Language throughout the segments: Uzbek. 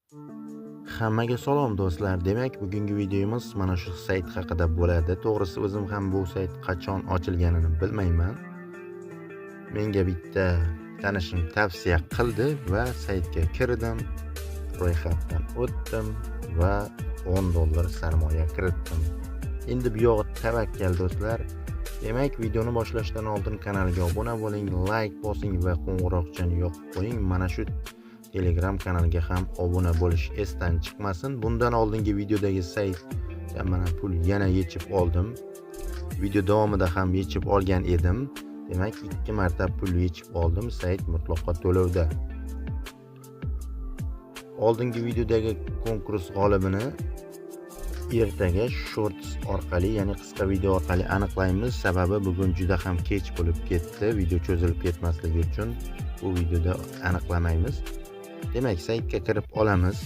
Hammaga salom do'stlar. Demak, bugungi videomiz mana shu sayt haqida bo'ladi. To'g'risi o'zim ham bu sayt qachon ochilganini bilmayman. Menga bitta tanishim tavsiya qildi va saytga kirdim, ro'yxatdan o'tdim va $10 sarmoya kiritdim. Endi bu yog'i tavakkal do'stlar. Demak, videoni boshlashdan oldin kanalga obuna bo'ling, like bosing va qo'ng'iroqchani yoqib qo'ying. Mana shu Telegram kanaliga ham obuna bo'lish esdan chiqmasin. Bundan oldingi videodagi sayt mana pul yana yechib oldim. Video davomida ham yechib olgan edim. Demak, 2 marta pul yechib oldim. Sayt mutlaqo to'lovda. Oldingi videodagi konkurs g'olibini ertaga shorts orqali, ya'ni qisqa video orqali aniqlaymiz. Sababi bugun juda ham kech bo'lib ketdi. Video cho'zilib ketmasligi uchun bu videoda aniqlamaymiz. Demak, saytga kirib olamiz.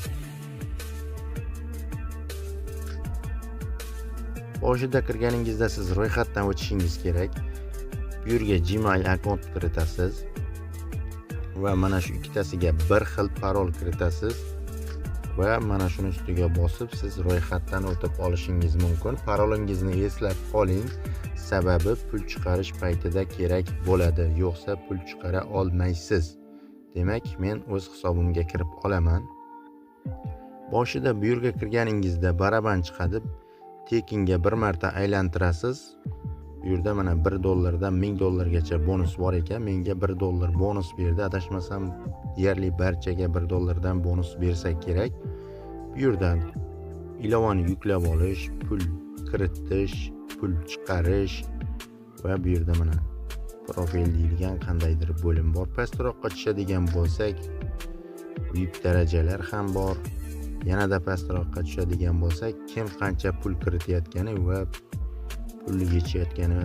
Boshida kirganingizda siz ro'yxatdan o'tishingiz kerak. Bu yerga Gmail akkaunt kiritasiz va mana shu ikkitasiga bir xil parol kiritasiz va mana shuni ustiga bosib siz ro'yxatdan o'tib olishingiz mumkin. Parolingizni eslab qoling, sababi pul chiqarish paytida kerak bo'ladi, yo'qsa pul chiqara olmaysiz. Demak, men o'z hisobimga kirib olaman. Boshida bu yerga kirganingizda baraban chiqadi. Tekinga bir marta aylantirasiz. Bu yerda mana $1 dan $1000 gacha bonus bor ekan. Menga $1 bonus berdi. Adashmasam, deyarli barchaga $1 dan bonus bersa kerak. Bu yerdan ilovani yuklab olish, pul kiritish, pul chiqarish va bu yerda mana profil deyilgan qandaydir bo'lim bor. Pastroqqa tushadigan bo'lsak, VIP darajalar ham bor. Yanada pastroqqa tushadigan bo'lsak, kim qancha pul kiritayotgani va pulni yechayotgani,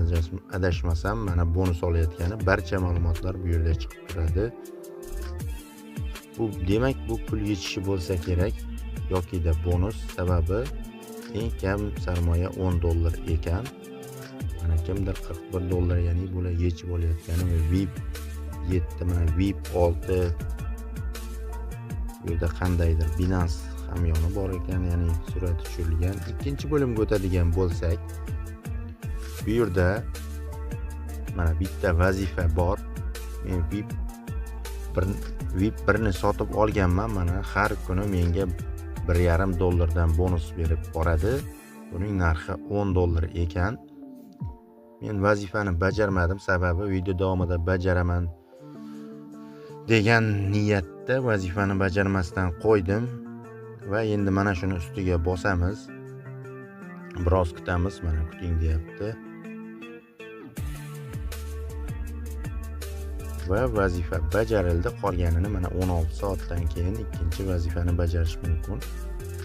adashmasam mana bonus olayotgani barcha ma'lumotlar bu yerda chiqib turadi. Demak, bu pul yechishi bo'lsa kerak yoki-da bonus, sababi eng kam sarmoya $10 ekan. Mana kimdir $41 ya'ni bular yechib olayotgani va VIP 7, mana VIP 6. Bu yerda qandaydir Binance hamyoni bor ekan, ya'ni surati tushirilgan. Ikkinchi bo'limga o'tadigan bo'lsak, bu yerda mana bitta vazifa bor. Men VIP 1 ni sotib olganman. Mana har kuni menga $1.5 dan bonus berib boradi. Buning narxi $10 ekan. Men vazifani bajarmadim, sababi video davomida bajaraman degan niyatda vazifani bajarmasdan qo'ydim va endi mana shuni ustiga bosamiz. Biroz kutamiz, mana kuting deyapti. Va vazifa bajarildi. Qolganini mana 16 soatdan keyin ikkinchi vazifani bajarish mumkin.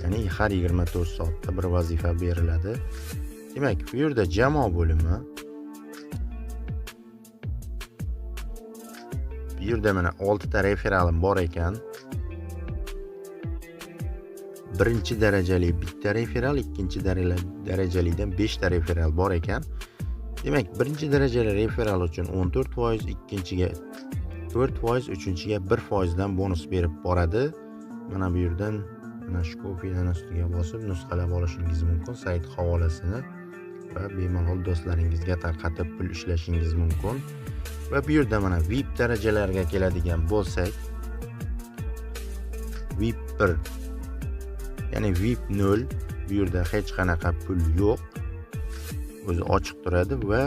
Ya'ni har 24 soatda bir vazifa beriladi. Demak, bu yerda jamoa bo'limi. Bu yerda mana 6 ta referalim bor ekan. Birinchi darajali bitta referal, ikkinchi darajalidan 5 ta referal bor ekan. Demak, birinchi darajali referal uchun 14%, ikkinchiga 4%, uchinchiga 1% dan bonus berib boradi. Mana bu yerdan mana shu kopiyaning ustiga bosib nusxalab olishingiz mumkin sayt havolasini va bemalol do'stlaringizga tarqatib pul ishlashingiz mumkin. Va bu yerda mana VIP darajalarga keladigan bo'lsak, VIP 1, ya'ni VIP 0, bu yerda hech qanaqa pul yo'q. O'zi ochiq turadi va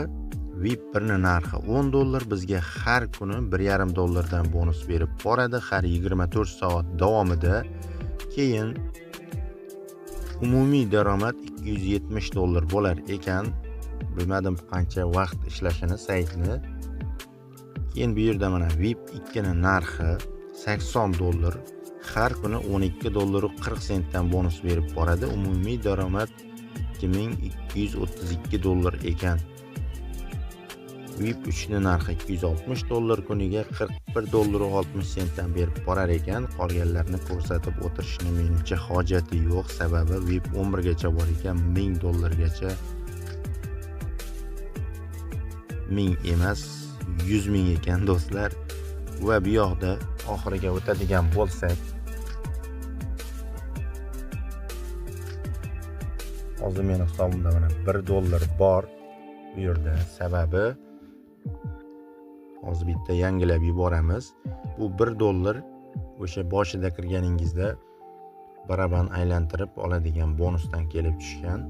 VIP 1 ning narxi $10, bizga har kuni $1.5 dan bonus berib boradi har 24 soat davomida. Keyin umumiy daromad $270 bo'lar ekan. Bilmadim qancha vaqt ishlashini saytni. Keyin bu yerda mana VIP 2 ning narxi $80, har kuni $12.40 dan bonus berib boradi. Umumiy daromad $2232 ekan. VIP 3 ning narxi $260, kuniga $41.60 dan berib borar ekan. Qolganlarni ko'rsatib o'tirishni menimcha hojati yo'q, sababi VIP 11 gacha bor ekan, $1000 gacha. 1000 emas, 100.000 ekan do'stlar. Va bu yoqda oxiriga o'tadigan bo'lsak, hozir meni hisobimda mana $1 bor bu yerda. Sababi hozir bitta yangilab yuboramiz. Bu $1 o'sha boshida kirganingizda baraban aylantirib oladigan bonusdan kelib tushgan.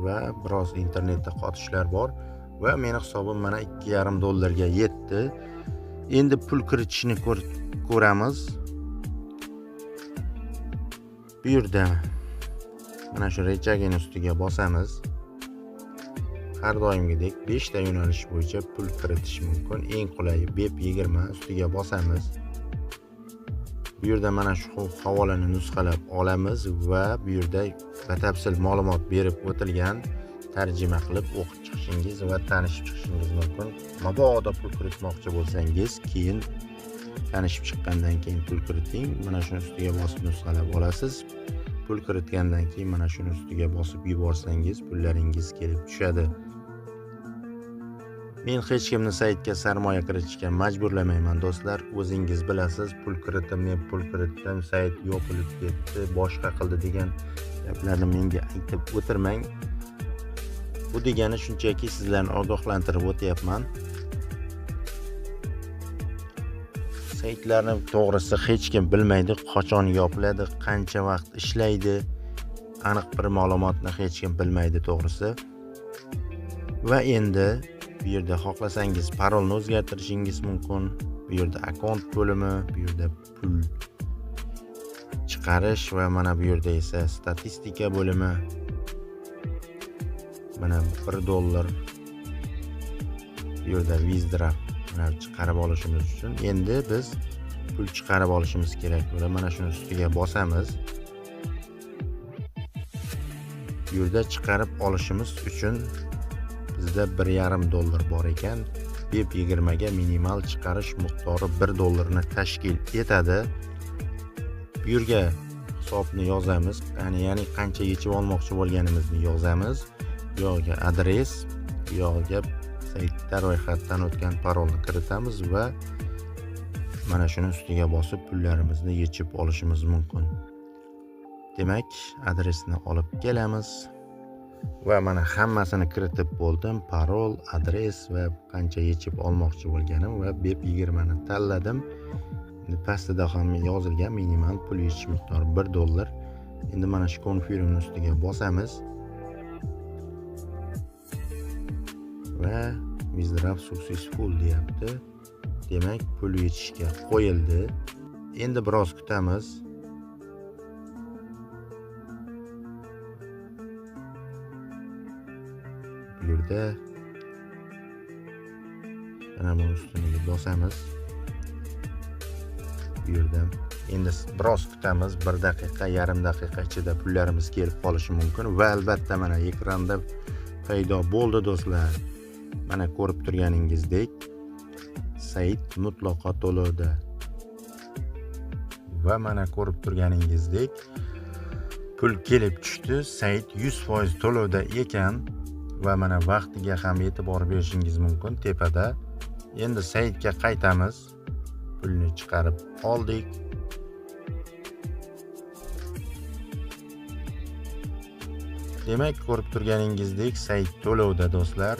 Va biroz internetda qotishlar bor va meni hisobim mana $2,5 ga yetdi. Endi pul kiritishni ko'ramiz. Bu yerda mana shu rechagini ustiga bosamiz. Har doimgidek 5 ta yo'nalish bo'yicha pul kiritish mumkin. Eng qulayi BEP20 ustiga bosamiz. Bu yerda mana shu havolani nusxalab olamiz va bu yerda batafsil ma'lumot berib o'tilgan, tarjima qilib o'qib chiqishingiz va tanishib chiqishingiz mumkin. Mabodo pul kiritmoqchi bo'lsangiz, keyin tanishib chiqqandan keyin pul kiriting. Mana shuni ustiga bosib nusxalab olasiz. Pul kiritgandan keyin mana shuni ustiga bosib yuborsangiz pullaringiz kelib tushadi. Men hech kimni saytga sarmoya kiritishga majburlamayman do'stlar. O'zingiz bilasiz, pul kiritdim, men pul kiritdim, sayt yopilib ketdi, boshqa qildi degan gaplarni menga aytib o'tirmang. Bu degani shunchaki sizlarni ogohlantirib o'tyapman. Saytlarni to'g'risi hech kim bilmaydi, qachon yopiladi, qancha vaqt ishlaydi. Aniq bir ma'lumotni hech kim bilmaydi to'g'risi. Va endi bu yerda xohlasangiz parolni o'zgartirishingiz mumkin. Bu yerda akkaunt bo'limi, bu yerda pul chiqarish va mana bu yerda esa statistika bo'limi. Mana $1 bu yerda withdraw mana chiqarib olishimiz uchun. Endi biz pul chiqarib olishimiz kerak bo'ladi. Mana shuni ustiga bosamiz. Bu yerda chiqarib olishimiz uchun bizda $1,5 bor ekan. BEP20 ga minimal chiqarish miqdori $1 ni tashkil etadi. Bu yerga hisobni yozamiz. Ya'ni qancha yechib olmoqchi bo'lganimizni yozamiz. Bu yerga adres, bu yerga saytda ro'yxatdan o'tgan parolni kiritamiz va mana shuni ustiga bosib pullarimizni yechib olishimiz mumkin. Demak, adresni olib kelamiz. Va mana hammasini kiritib bo'ldim. Parol, adres va qancha yechib olmoqchi bo'lganim va BEP20 ni tanladim. Endi pastida ham yozilgan minimal pul yechish miqdori $1. Endi mana shu confirmni ustiga bosamiz. Va withdraw successful deyapti. Demak, pul yechishga qo'yildi. Endi biroz kutamiz. Bu yerda mana bu ustuniga bosamiz. Bu yerda endi biroz kutamiz. 1 daqiqa, yarim daqiqa ichida pullarimiz kelib qolishi mumkin va albatta mana ekranda paydo bo'ldi do'stlar. Mana ko'rib turganingizdek sayt mutlaqo to'lovda. Va mana ko'rib turganingizdek pul kelib tushdi. Sayt 100% to'lovda ekan va mana vaqtiga ham e'tibor berishingiz mumkin tepada. Endi saytga qaytamiz. Pulni chiqarib oldik. Demak, ko'rib turganingizdek sayt to'lovda do'stlar.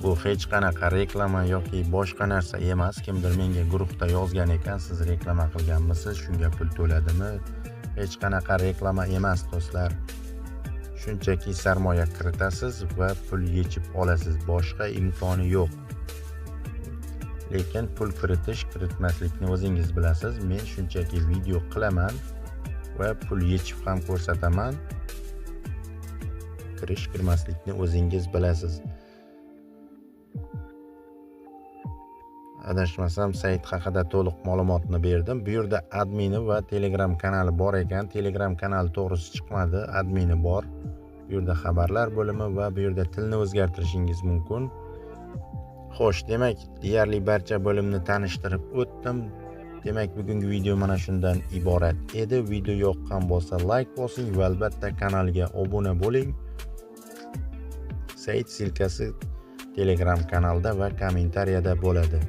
Bu hech qanaqa reklama yoki boshqa narsa emas. Kimdir menga guruhda yozgan ekan, siz reklama qilganmisiz, shunga pul to'ladimi? Hech qanaqa reklama emas do'stlar. Shunchaki sarmoya kiritasiz va pul yechib olasiz. Boshqa imkoni yo'q. Lekin pul kiritmaslikni o'zingiz bilasiz. Men shunchaki video qilaman va pul yechib ham ko'rsataman. Kirmaslikni o'zingiz bilasiz. Adashmasam sayt haqida to'liq ma'lumotni berdim. Bu yerda admini va Telegram kanali bor ekan. Telegram kanali to'g'risi chiqmadi, admini bor. Bu yerda xabarlar bo'limi va bu yerda tilni o'zgartirishingiz mumkin. Xo'sh, demak, deyarli barcha bo'limni tanishtirib o'tdim. Demak, bugungi video mana shundan iborat edi. Video yoqqan bo'lsa like bosing va albatta kanalga obuna bo'ling. Sayt silkasi Telegram kanalda va kommentariyada bo'ladi.